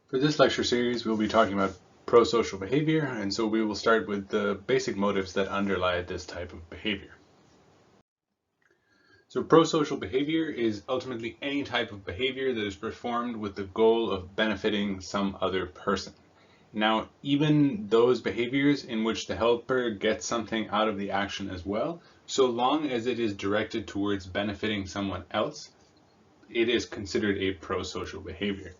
For this lecture series, we'll be talking about prosocial behavior, and so we will start with the basic motives that underlie this type of behavior. So prosocial behavior is ultimately any type of behavior that is performed with the goal of benefiting some other person. Now, even those behaviors in which the helper gets something out of the action as well, so long as it is directed towards benefiting someone else, it is considered a prosocial behavior.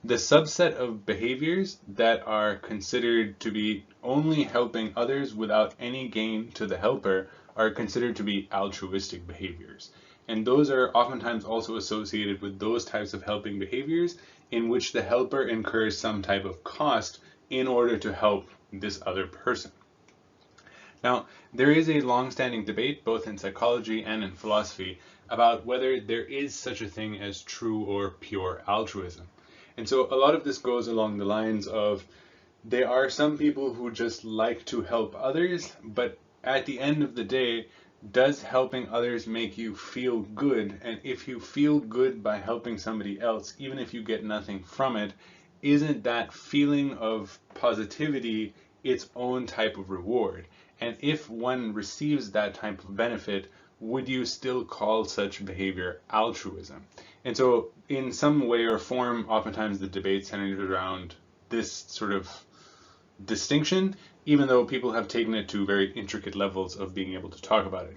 The subset of behaviors that are considered to be only helping others without any gain to the helper are considered to be altruistic behaviors. And those are oftentimes also associated with those types of helping behaviors in which the helper incurs some type of cost in order to help this other person. Now, there is a long-standing debate, both in psychology and in philosophy, about whether there is such a thing as true or pure altruism. And so a lot of this goes along the lines of there are some people who just like to help others, but at the end of the day, does helping others make you feel good? And if you feel good by helping somebody else, even if you get nothing from it, isn't that feeling of positivity its own type of reward? And if one receives that type of benefit, would you still call such behavior altruism? And so in some way or form, oftentimes the debate centered around this sort of distinction, even though people have taken it to very intricate levels of being able to talk about it.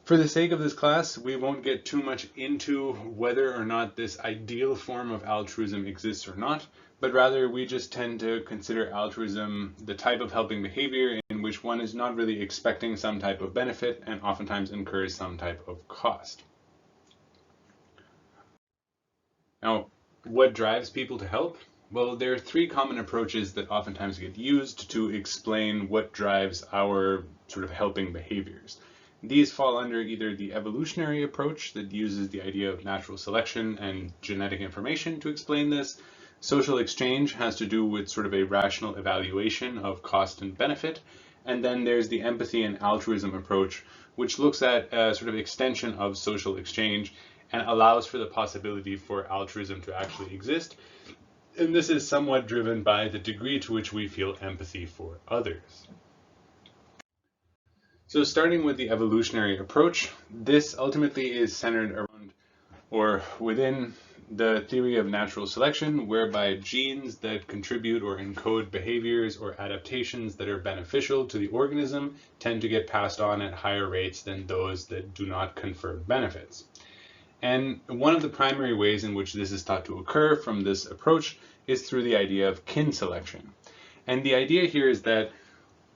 For the sake of this class, we won't get too much into whether or not this ideal form of altruism exists or not, but rather we just tend to consider altruism the type of helping behavior in which one is not really expecting some type of benefit and oftentimes incurs some type of cost. Now, what drives people to help? Well, there are three common approaches that oftentimes get used to explain what drives our sort of helping behaviors. These fall under either the evolutionary approach that uses the idea of natural selection and genetic information to explain this. Social exchange has to do with sort of a rational evaluation of cost and benefit. And then there's the empathy and altruism approach, which looks at a sort of extension of social exchange and allows for the possibility for altruism to actually exist. And this is somewhat driven by the degree to which we feel empathy for others. So starting with the evolutionary approach, this ultimately is centered around or within the theory of natural selection, whereby genes that contribute or encode behaviors or adaptations that are beneficial to the organism tend to get passed on at higher rates than those that do not confer benefits. And one of the primary ways in which this is thought to occur from this approach is through the idea of kin selection. And the idea here is that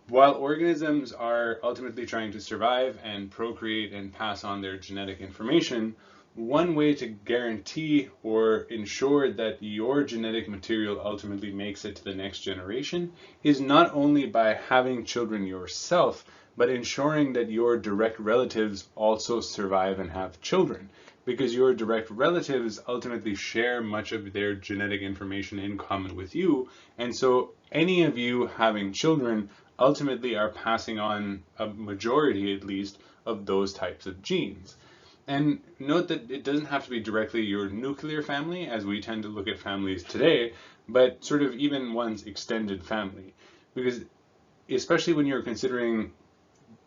while organisms are ultimately trying to survive and procreate and pass on their genetic information, one way to guarantee or ensure that your genetic material ultimately makes it to the next generation is not only by having children yourself, but ensuring that your direct relatives also survive and have children. Because your direct relatives ultimately share much of their genetic information in common with you, and so any of you having children ultimately are passing on a majority, at least, of those types of genes. And note that it doesn't have to be directly your nuclear family, as we tend to look at families today, but sort of even one's extended family. Because especially when you're considering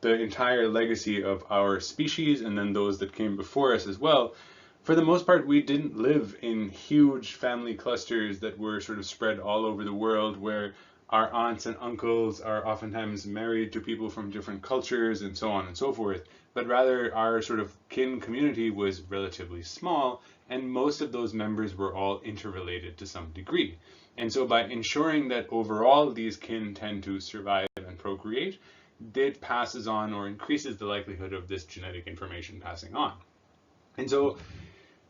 the entire legacy of our species and then those that came before us as well, for the most part, we didn't live in huge family clusters that were sort of spread all over the world where our aunts and uncles are oftentimes married to people from different cultures and so on and so forth, but rather our sort of kin community was relatively small and most of those members were all interrelated to some degree. And so by ensuring that overall these kin tend to survive and procreate, it passes on or increases the likelihood of this genetic information passing on. And so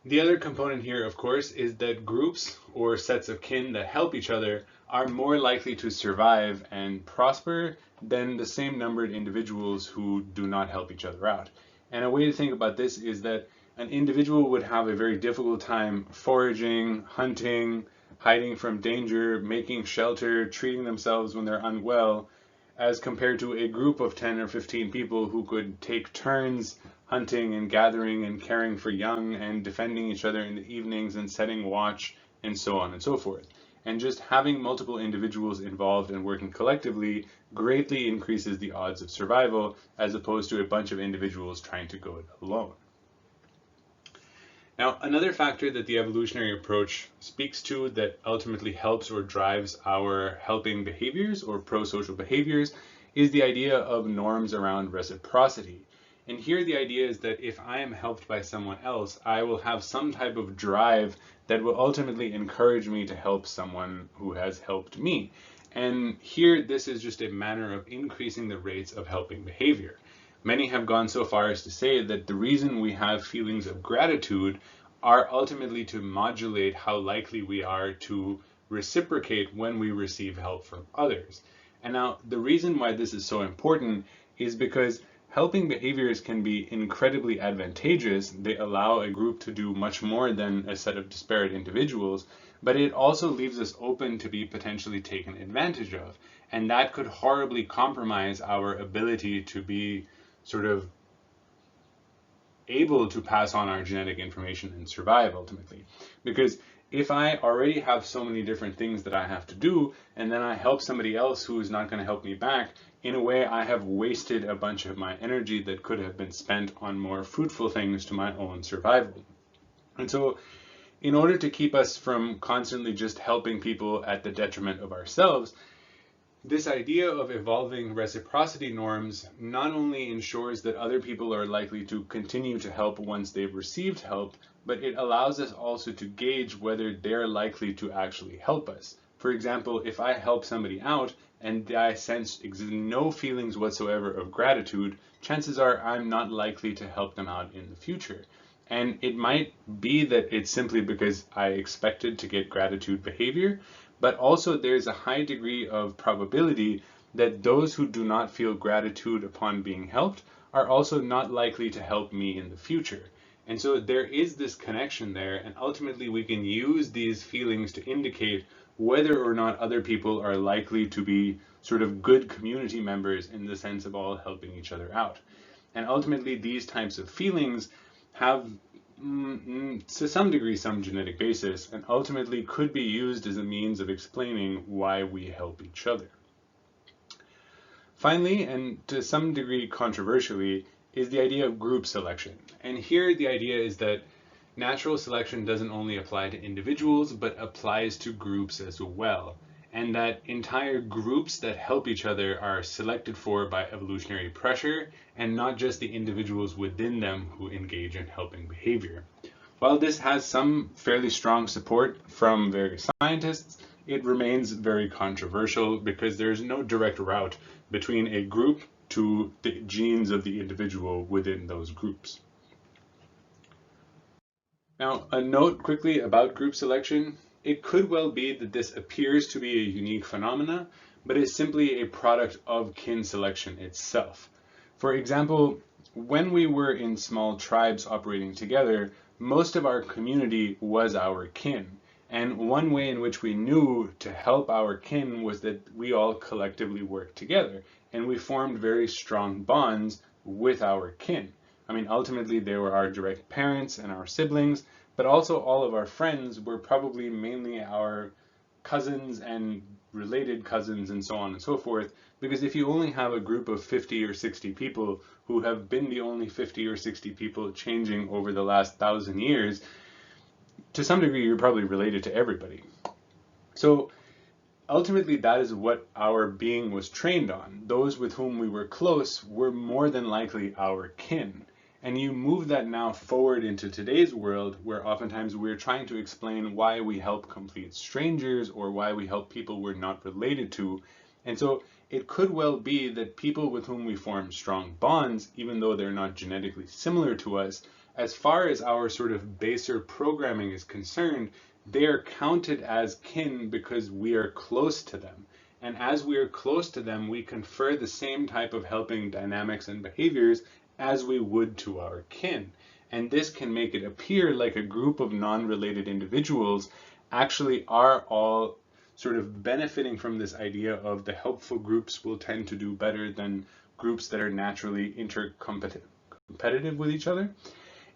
the other component here, of course, is that groups or sets of kin that help each other are more likely to survive and prosper than the same numbered individuals who do not help each other out. And a way to think about this is that an individual would have a very difficult time foraging, hunting, hiding from danger, making shelter, treating themselves when they're unwell, as compared to a group of 10 or 15 people who could take turns hunting and gathering and caring for young and defending each other in the evenings and setting watch and so on and so forth. And just having multiple individuals involved and working collectively greatly increases the odds of survival, as opposed to a bunch of individuals trying to go it alone. Now, another factor that the evolutionary approach speaks to that ultimately helps or drives our helping behaviors or prosocial behaviors is the idea of norms around reciprocity. And here the idea is that if I am helped by someone else, I will have some type of drive that will ultimately encourage me to help someone who has helped me. And here this is just a manner of increasing the rates of helping behavior. Many have gone so far as to say that the reason we have feelings of gratitude are ultimately to modulate how likely we are to reciprocate when we receive help from others. And now the reason why this is so important is because helping behaviors can be incredibly advantageous. They allow a group to do much more than a set of disparate individuals, but it also leaves us open to be potentially taken advantage of. And that could horribly compromise our ability to be sort of able to pass on our genetic information and survive ultimately. Because if I already have so many different things that I have to do, and then I help somebody else who is not going to help me back, in a way I have wasted a bunch of my energy that could have been spent on more fruitful things to my own survival. And so in order to keep us from constantly just helping people at the detriment of ourselves, this idea of evolving reciprocity norms not only ensures that other people are likely to continue to help once they've received help, but it allows us also to gauge whether they're likely to actually help us. For example, if I help somebody out and I sense no feelings whatsoever of gratitude, chances are I'm not likely to help them out in the future. And it might be that it's simply because I expected to get gratitude behavior, but also there's a high degree of probability that those who do not feel gratitude upon being helped are also not likely to help me in the future. And so there is this connection there, and ultimately we can use these feelings to indicate whether or not other people are likely to be sort of good community members in the sense of all helping each other out. And ultimately these types of feelings have to some degree some genetic basis, and ultimately could be used as a means of explaining why we help each other. Finally, and to some degree controversially, is the idea of group selection. And here the idea is that natural selection doesn't only apply to individuals, but applies to groups as well. And that entire groups that help each other are selected for by evolutionary pressure, and not just the individuals within them who engage in helping behavior. While this has some fairly strong support from various scientists, it remains very controversial because there's no direct route between a group to the genes of the individual within those groups. Now, a note quickly about group selection. It could well be that this appears to be a unique phenomena, but is simply a product of kin selection itself. For example, when we were in small tribes operating together, most of our community was our kin. And one way in which we knew to help our kin was that we all collectively worked together, and we formed very strong bonds with our kin. I mean, ultimately they were our direct parents and our siblings, but also all of our friends were probably mainly our cousins and related cousins and so on and so forth, because if you only have a group of 50 or 60 people who have been the only 50 or 60 people changing over the last 1,000 years, to some degree you're probably related to everybody. So ultimately that is what our being was trained on. Those with whom we were close were more than likely our kin. And you move that now forward into today's world, where oftentimes we're trying to explain why we help complete strangers or why we help people we're not related to. And so it could well be that people with whom we form strong bonds, even though they're not genetically similar to us, as far as our sort of baser programming is concerned, they are counted as kin because we are close to them. And as we are close to them, we confer the same type of helping dynamics and behaviors as we would to our kin. And this can make it appear like a group of non-related individuals actually are all sort of benefiting from this idea of the helpful groups will tend to do better than groups that are naturally intercompetitive with each other.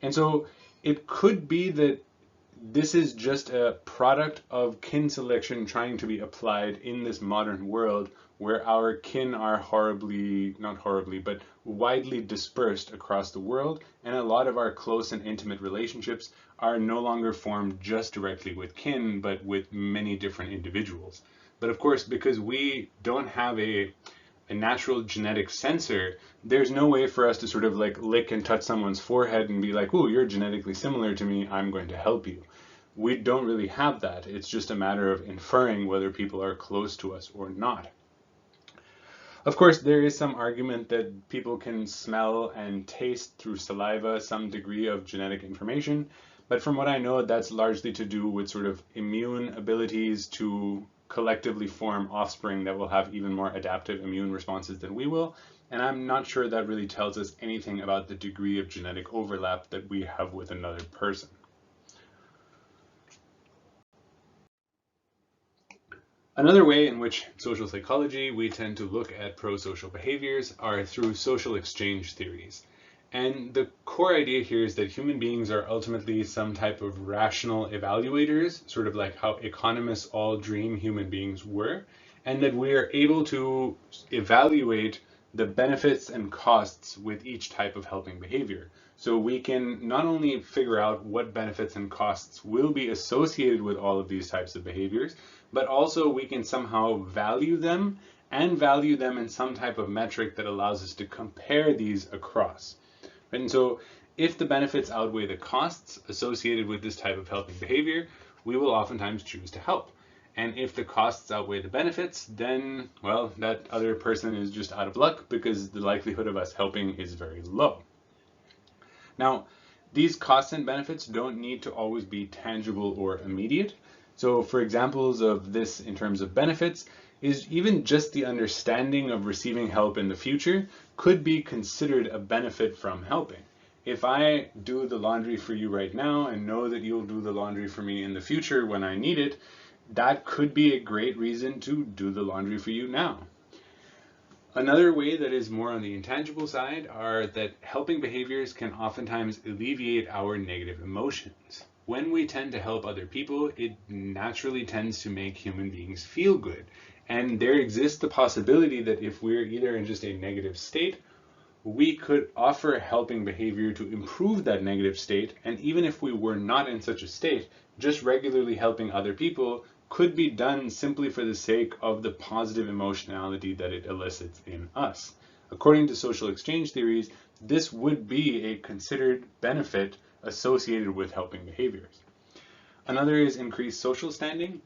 And so it could be that this is just a product of kin selection trying to be applied in this modern world where our kin are not horribly, but widely dispersed across the world, and a lot of our close and intimate relationships are no longer formed just directly with kin, but with many different individuals. But of course, because we don't have a natural genetic sensor, there's no way for us to sort of like lick and touch someone's forehead and be like, oh, you're genetically similar to me, I'm going to help you. We don't really have that. It's just a matter of inferring whether people are close to us or not. Of course, there is some argument that people can smell and taste through saliva some degree of genetic information, but from what I know, that's largely to do with sort of immune abilities to collectively form offspring that will have even more adaptive immune responses than we will, and I'm not sure that really tells us anything about the degree of genetic overlap that we have with another person. Another way in which social psychology we tend to look at prosocial behaviors are through social exchange theories. And the core idea here is that human beings are ultimately some type of rational evaluators, sort of like how economists all dream human beings were, and that we are able to evaluate the benefits and costs with each type of helping behavior. So we can not only figure out what benefits and costs will be associated with all of these types of behaviors, but also we can somehow value them and value them in some type of metric that allows us to compare these across. And so if the benefits outweigh the costs associated with this type of helping behavior, we will oftentimes choose to help. And if the costs outweigh the benefits, then, well, that other person is just out of luck because the likelihood of us helping is very low. Now, these costs and benefits don't need to always be tangible or immediate. So for examples of this in terms of benefits, is even just the understanding of receiving help in the future could be considered a benefit from helping. If I do the laundry for you right now and know that you'll do the laundry for me in the future when I need it, that could be a great reason to do the laundry for you now. Another way that is more on the intangible side are that helping behaviors can oftentimes alleviate our negative emotions. When we tend to help other people, it naturally tends to make human beings feel good. And there exists the possibility that if we're either in just a negative state, we could offer helping behavior to improve that negative state. And even if we were not in such a state, just regularly helping other people could be done simply for the sake of the positive emotionality that it elicits in us. According to social exchange theories, this would be a considered benefit associated with helping behaviors. Another is increased social standing,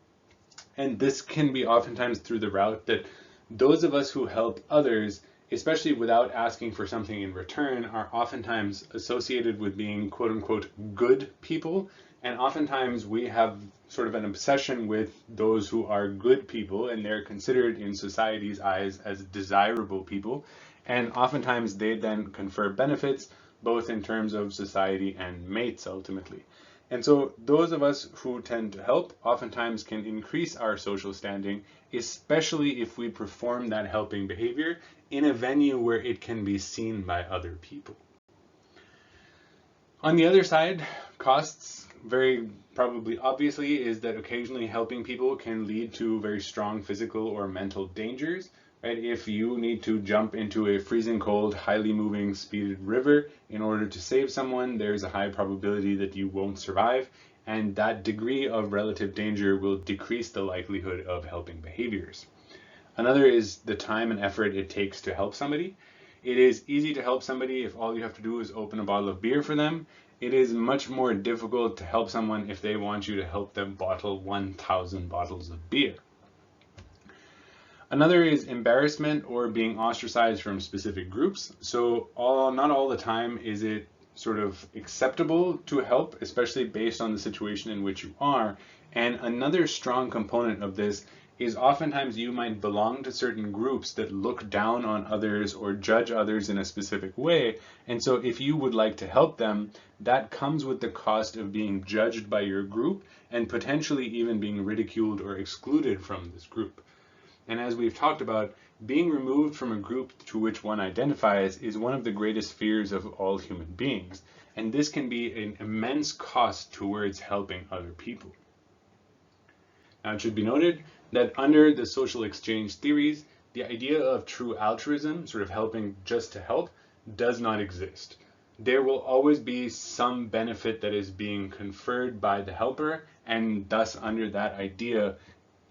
and this can be oftentimes through the route that those of us who help others, especially without asking for something in return, are oftentimes associated with being quote-unquote good people, and oftentimes we have sort of an obsession with those who are good people, and they're considered in society's eyes as desirable people, and oftentimes they then confer benefits both in terms of society and mates ultimately. And so those of us who tend to help oftentimes can increase our social standing, especially if we perform that helping behavior in a venue where it can be seen by other people. On the other side, costs, very probably obviously, is that occasionally helping people can lead to very strong physical or mental dangers. Right? If you need to jump into a freezing cold, highly moving, speeded river in order to save someone, there's a high probability that you won't survive, and that degree of relative danger will decrease the likelihood of helping behaviors. Another is the time and effort it takes to help somebody. It is easy to help somebody if all you have to do is open a bottle of beer for them. It is much more difficult to help someone if they want you to help them bottle 1,000 bottles of beer. Another is embarrassment or being ostracized from specific groups. So not all the time is it sort of acceptable to help, especially based on the situation in which you are. And another strong component of this is oftentimes you might belong to certain groups that look down on others or judge others in a specific way. And so if you would like to help them, that comes with the cost of being judged by your group and potentially even being ridiculed or excluded from this group. And as we've talked about, being removed from a group to which one identifies is one of the greatest fears of all human beings. and this can be an immense cost towards helping other people. Now, it should be noted that under the social exchange theories, the idea of true altruism, sort of helping just to help, does not exist. There will always be some benefit that is being conferred by the helper, and thus under that idea,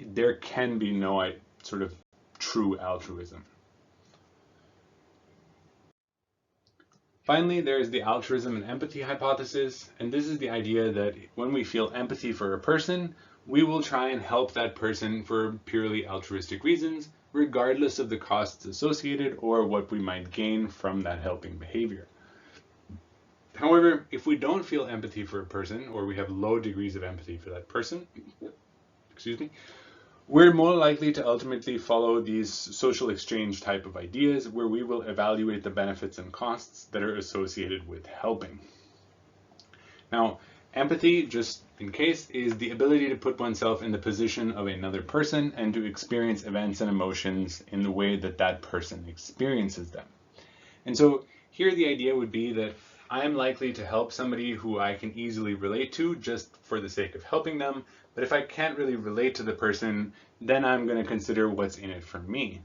there can be no sort of true altruism. Finally, there is the altruism and empathy hypothesis, and this is the idea that when we feel empathy for a person, we will try and help that person for purely altruistic reasons, regardless of the costs associated or what we might gain from that helping behavior. However, if we don't feel empathy for a person, or we have low degrees of empathy for that person, we're more likely to ultimately follow these social exchange type of ideas where we will evaluate the benefits and costs that are associated with helping. Now, empathy, just in case, is the ability to put oneself in the position of another person and to experience events and emotions in the way that that person experiences them. And so here the idea would be that I'm likely to help somebody who I can easily relate to just for the sake of helping them, but if I can't really relate to the person, then I'm going to consider what's in it for me.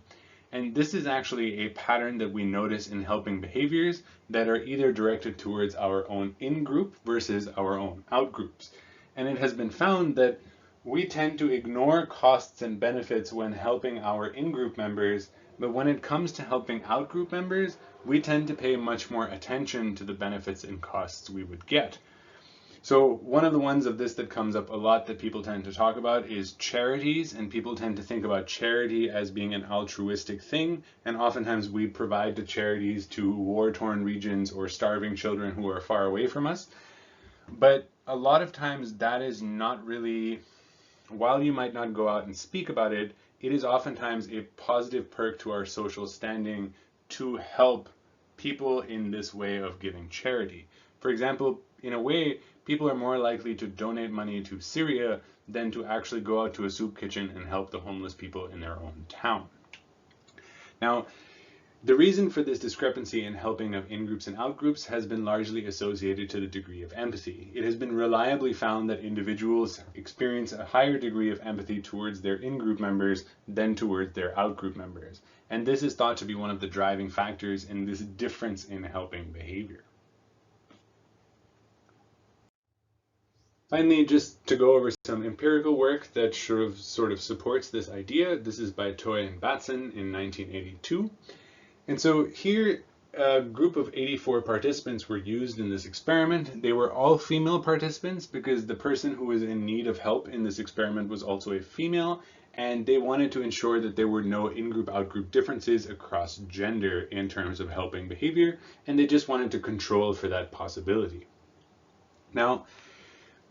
And this is actually a pattern that we notice in helping behaviors that are either directed towards our own in-group versus our own out-groups. And it has been found that we tend to ignore costs and benefits when helping our in-group members, but when it comes to helping out-group members, we tend to pay much more attention to the benefits and costs we would get. So one of the ones of this that comes up a lot that people tend to talk about is charities, and people tend to think about charity as being an altruistic thing, and oftentimes we provide the charities to war-torn regions or starving children who are far away from us. But a lot of times that is not really, while you might not go out and speak about it, it is oftentimes a positive perk to our social standing to help people in this way of giving charity. For example, in a way, people are more likely to donate money to Syria than to actually go out to a soup kitchen and help the homeless people in their own town. Now, the reason for this discrepancy in helping of in-groups and out-groups has been largely associated to the degree of empathy. It has been reliably found that individuals experience a higher degree of empathy towards their in-group members than towards their out-group members. And this is thought to be one of the driving factors in this difference in helping behavior. Finally, just to go over some empirical work that sort of supports this idea. This is by Toy and Batson in 1982. And so here, a group of 84 participants were used in this experiment. They were all female participants because the person who was in need of help in this experiment was also a female, and they wanted to ensure that there were no in-group, out-group differences across gender in terms of helping behavior, and they just wanted to control for that possibility. Now,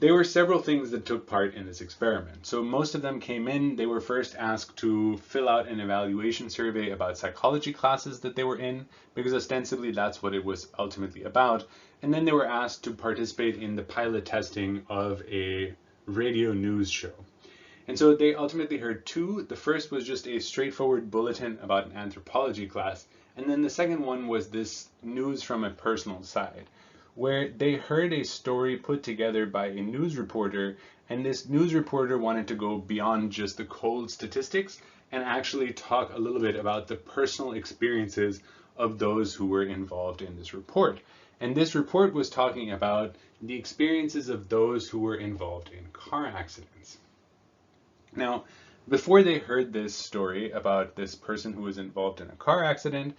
there were several things that took part in this experiment. So most of them came in, they were first asked to fill out an evaluation survey about psychology classes that they were in, because ostensibly that's what it was ultimately about. And then they were asked to participate in the pilot testing of a radio news show. And so they ultimately heard two. The first was just a straightforward bulletin about an anthropology class. And then the second one was this news from a personal side, where they heard a story put together by a news reporter, and this news reporter wanted to go beyond just the cold statistics and actually talk a little bit about the personal experiences of those who were involved in this report. And this report was talking about the experiences of those who were involved in car accidents. Now, before they heard this story about this person who was involved in a car accident,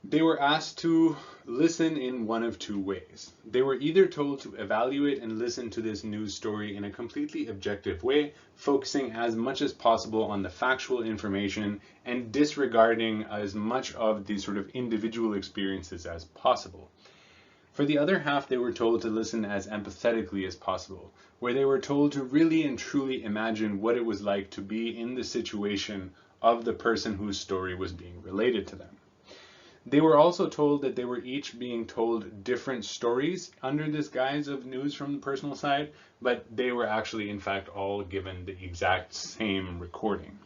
they were asked to listen in one of two ways. They were either told to evaluate and listen to this news story in a completely objective way, focusing as much as possible on the factual information and disregarding as much of the sort of individual experiences as possible. For the other half, they were told to listen as empathetically as possible, where they were told to really and truly imagine what it was like to be in the situation of the person whose story was being related to them. They were also told that they were each being told different stories under this guise of news from the personal side, but they were actually, in fact, all given the exact same recording.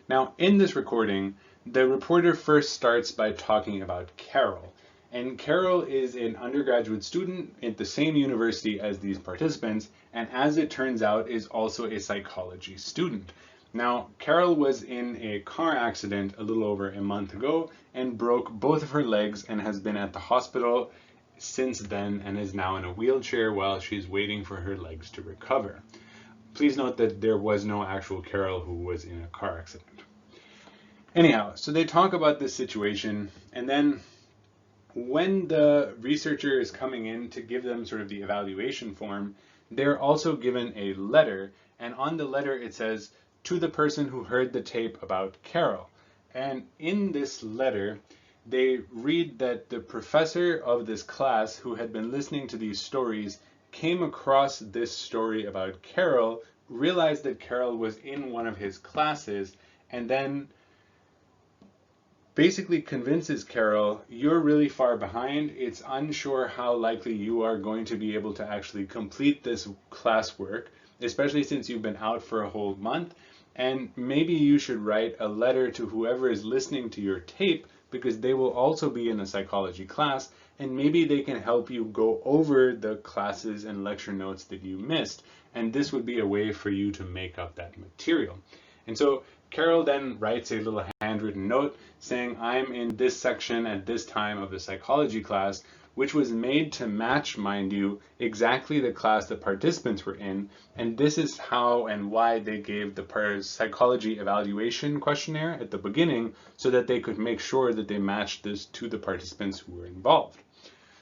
Now, in this recording, the reporter first starts by talking about Carol. And Carol is an undergraduate student at the same university as these participants, and as it turns out, is also a psychology student. Now, Carol was in a car accident a little over a month ago and broke both of her legs and has been at the hospital since then and is now in a wheelchair while she's waiting for her legs to recover. Please note that there was no actual Carol who was in a car accident. Anyhow, so they talk about this situation, and then when the researcher is coming in to give them sort of the evaluation form, they're also given a letter, and on the letter it says, "To the person who heard the tape about Carol." And in this letter, they read that the professor of this class who had been listening to these stories came across this story about Carol, realized that Carol was in one of his classes, and then basically convinces Carol, "You're really far behind. It's unsure how likely you are going to be able to actually complete this classwork, especially since you've been out for a whole month. And maybe you should write a letter to whoever is listening to your tape, because they will also be in a psychology class, and maybe they can help you go over the classes and lecture notes that you missed. And this would be a way for you to make up that material." And so Carol then writes a little handwritten note saying, "I'm in this section at this time of the psychology class," which was made to match, mind you, exactly the class the participants were in. And this is how and why they gave the psychology evaluation questionnaire at the beginning, so that they could make sure that they matched this to the participants who were involved.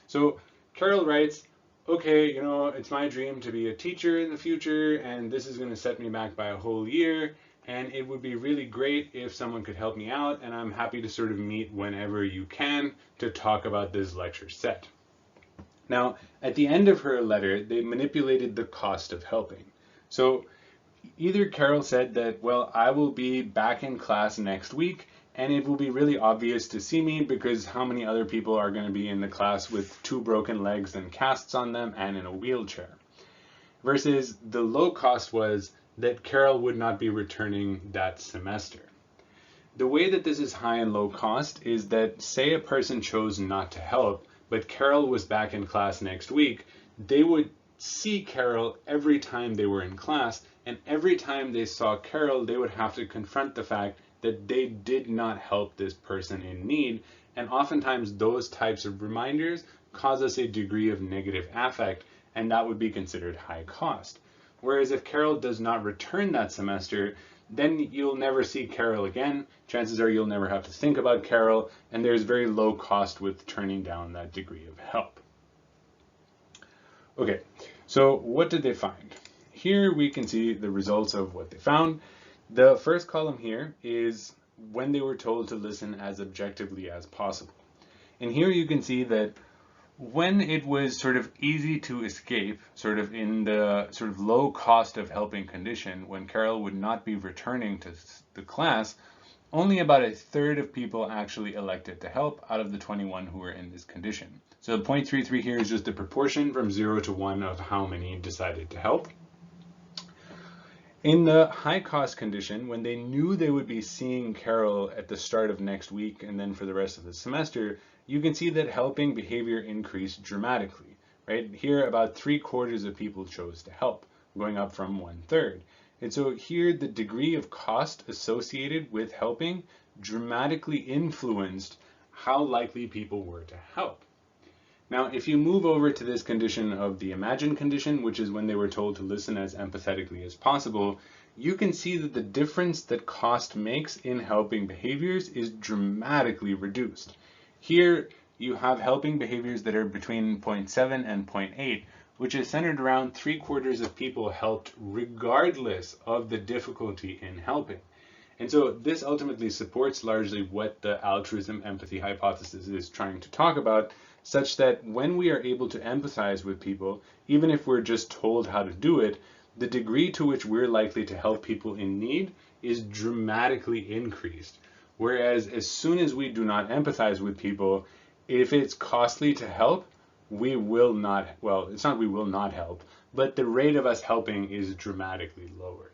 So Carol writes, "Okay, it's my dream to be a teacher in the future, and this is going to set me back by a whole year. And it would be really great if someone could help me out, and I'm happy to sort of meet whenever you can to talk about this lecture set." Now, at the end of her letter, they manipulated the cost of helping. So either Carol said that, "Well, I will be back in class next week, and it will be really obvious to see me because how many other people are going to be in the class with 2 broken legs and casts on them and in a wheelchair." Versus the low cost was that Carol would not be returning that semester. The way that this is high and low cost is that, say a person chose not to help, but Carol was back in class next week, they would see Carol every time they were in class, and every time they saw Carol, they would have to confront the fact that they did not help this person in need, and oftentimes those types of reminders cause us a degree of negative affect, and that would be considered high cost. Whereas if Carol does not return that semester, then you'll never see Carol again. Chances are you'll never have to think about Carol, and there's very low cost with turning down that degree of help. Okay, so what did they find? Here we can see the results of what they found. The first column here is when they were told to listen as objectively as possible. And here you can see that when it was sort of easy to escape, sort of in the sort of low cost of helping condition, when Carol would not be returning to the class, only about 1/3 of people actually elected to help out of the 21 who were in this condition. So 0.33 here is just the proportion from 0 to 1 of how many decided to help. In the high cost condition, when they knew they would be seeing Carol at the start of next week and then for the rest of the semester, you can see that helping behavior increased dramatically, right? Here, about 3/4 of people chose to help, going up from 1/3. And so here, the degree of cost associated with helping dramatically influenced how likely people were to help. Now, if you move over to this condition of the imagined condition, which is when they were told to listen as empathetically as possible, you can see that the difference that cost makes in helping behaviors is dramatically reduced. Here, you have helping behaviors that are between 0.7 and 0.8, which is centered around 3/4 of people helped regardless of the difficulty in helping. And so this ultimately supports largely what the altruism empathy hypothesis is trying to talk about, such that when we are able to empathize with people, even if we're just told how to do it, the degree to which we're likely to help people in need is dramatically increased. Whereas as soon as we do not empathize with people, if it's costly to help, we will not, well, it's not we will not help, but the rate of us helping is dramatically lowered.